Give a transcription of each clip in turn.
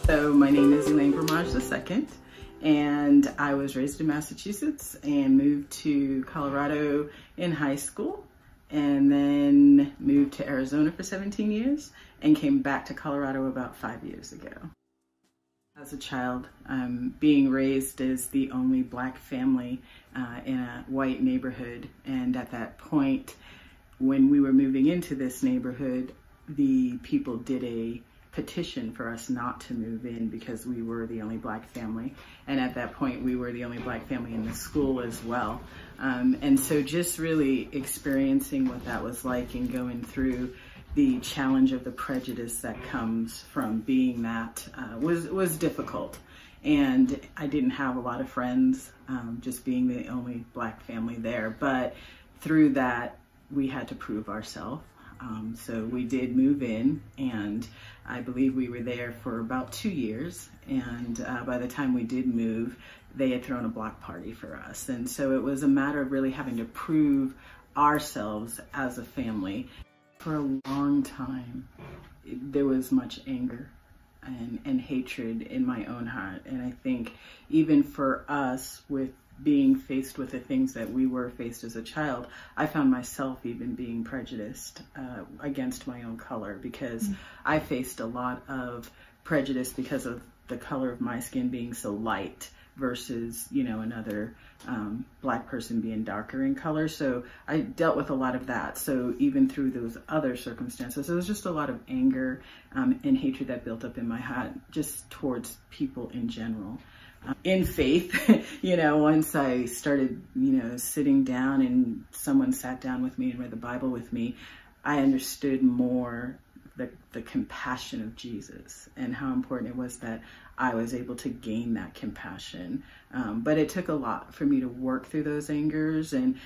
So my name is Elaine Brimage II, and I was raised in Massachusetts and moved to Colorado in high school, and then moved to Arizona for 17 years and came back to Colorado about 5 years ago. As a child, being raised as the only Black family in a white neighborhood, and at that point when we were moving into this neighborhood, the people did a petition for us not to move in because we were the only Black family, and at that point we were the only Black family in the school as well. And so just really experiencing what that was like and going through the challenge of the prejudice that comes from being that was difficult. And I didn't have a lot of friends, just being the only Black family there, but through that we had to prove ourselves. So we did move in, and I believe we were there for about 2 years, and by the time we did move, they had thrown a block party for us. And so it was a matter of really having to prove ourselves as a family. For a long time, there was much anger and hatred in my own heart, and I think even for us, with being faced with the things that we were faced as a child, I found myself even being prejudiced against my own color, because I faced a lot of prejudice because of the color of my skin being so light versus, you know, another Black person being darker in color. So I dealt with a lot of that. So even through those other circumstances, there was just a lot of anger and hatred that built up in my heart just towards people in general. In faith, you know, once I started, you know, sitting down and someone sat down with me and read the Bible with me, I understood more the compassion of Jesus and how important it was that I was able to gain that compassion. But it took a lot for me to work through those angers, and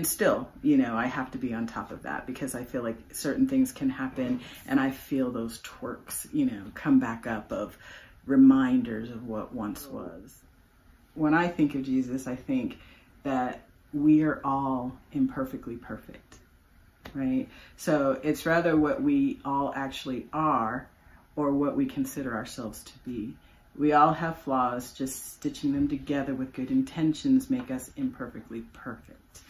still, you know, I have to be on top of that, because I feel like certain things can happen and I feel those twerks, you know, come back up of reminders of what once was. When I think of Jesus, I think that we are all imperfectly perfect, right? So it's rather what we all actually are or what we consider ourselves to be. We all have flaws, just stitching them together with good intentions make us imperfectly perfect.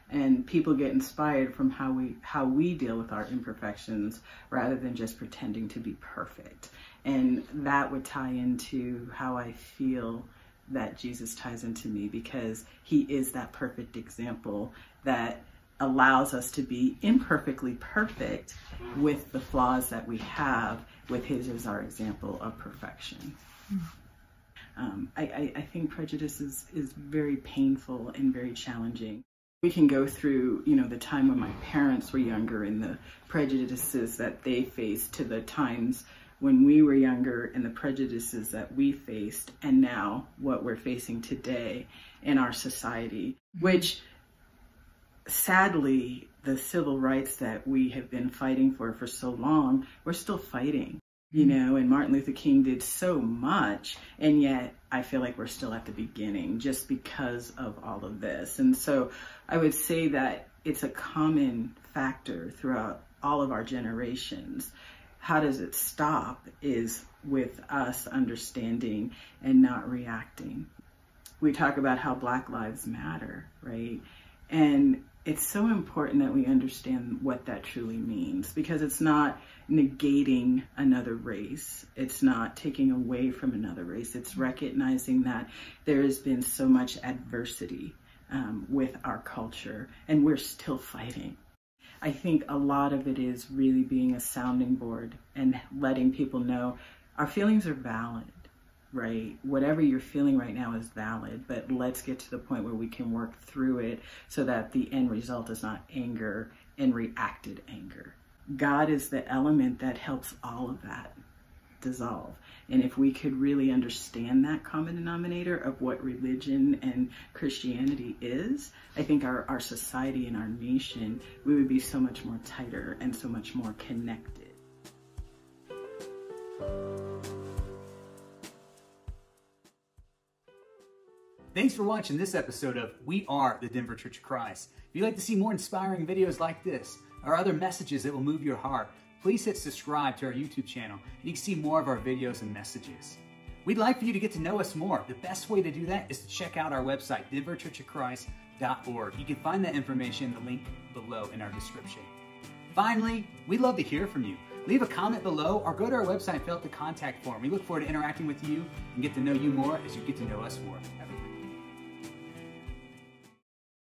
And people get inspired from how we deal with our imperfections rather than just pretending to be perfect. And that would tie into how I feel that Jesus ties into me, because he is that perfect example that allows us to be imperfectly perfect with the flaws that we have, with his as our example of perfection. I think prejudice is very painful and very challenging. We can go through, you know, the time when my parents were younger and the prejudices that they faced, to the times when we were younger and the prejudices that we faced, and now what we're facing today in our society, which sadly, the civil rights that we have been fighting for so long, we're still fighting, you know, and Martin Luther King did so much, and yet I feel like we're still at the beginning just because of all of this. And so I would say that it's a common factor throughout all of our generations. How does it stop is with us understanding and not reacting. We talk about how Black lives matter, right? And it's so important that we understand what that truly means, because it's not negating another race. It's not taking away from another race. It's recognizing that there has been so much adversity with our culture, and we're still fighting. I think a lot of it is really being a sounding board and letting people know our feelings are valid, right? Whatever you're feeling right now is valid, but let's get to the point where we can work through it so that the end result is not anger and reacted anger. God is the element that helps all of that dissolve. And if we could really understand that common denominator of what religion and Christianity is, I think our society and our nation, we would be so much more tighter and so much more connected. Thanks for watching this episode of We Are the Denver Church of Christ. If you'd like to see more inspiring videos like this, or other messages that will move your heart, please hit subscribe to our YouTube channel and you can see more of our videos and messages. We'd like for you to get to know us more. The best way to do that is to check out our website, denverchurchofchrist.org. You can find that information in the link below in our description. Finally, we'd love to hear from you. Leave a comment below or go to our website and fill out the contact form. We look forward to interacting with you and get to know you more as you get to know us more. Have a great day.